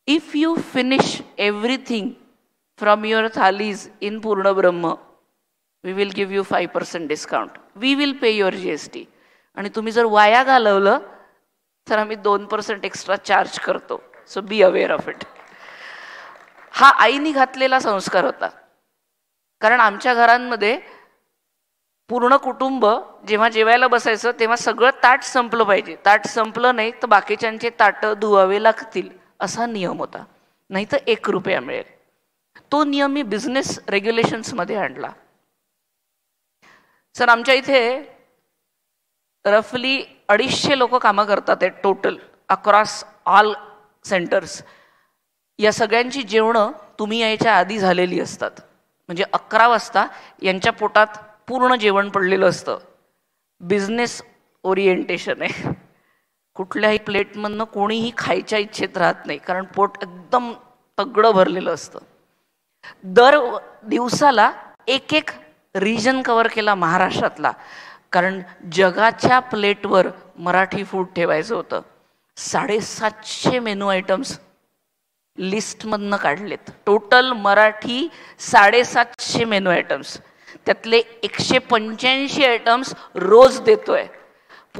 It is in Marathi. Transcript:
If you finish everything from your thalis in Purna Brahma, we will give you 5% discount. We will pay your GST. आणि तुम्ही जर वाया घालवलं तर आम्ही 2% एक्स्ट्रा चार्ज करतो. So be aware of it. हा आईनी घातलेला संस्कार होता. कारण आमच्या घरांमध्ये पूर्ण कुटुंब जेव्हा जेवायला बसायचं तेव्हा सगळं ताट संपलं पाहिजे. ताट संपलं नाही तर बाकीच्यांचे ताटं धुवावे लागतील असा नियम होता. नाही तर 1 रुपया मिळेल. तो नियम मी बिझनेस रेग्युलेशन्समध्ये आणला. सर आमच्या इथे रफली 250 लोक कामं करतात आहेत टोटल अक्रॉस ऑल सेंटर्स. या सगळ्यांची जेवणं तुम्ही यायच्या आधी झालेली असतात. म्हणजे 11 वाजता यांच्या पोटात पूर्ण जेवण पडलेलं असतं. बिझनेस ओरिएंटेशन आहे. कुठल्याही प्लेटमधनं कोणीही खायच्या इच्छेत राहत नाही कारण पोट एकदम तगडं भरलेलं असतं. दर दिवसाला एक रिजन कव्हर केला महाराष्ट्रातला. कारण जगाच्या प्लेटवर मराठी फूड ठेवायचं होतं. 750 मेनू आयटम्स लिस्टमधनं काढलेत. Total Marathi 750 menu items. त्यातले 185 आयटम्स रोज देतोय.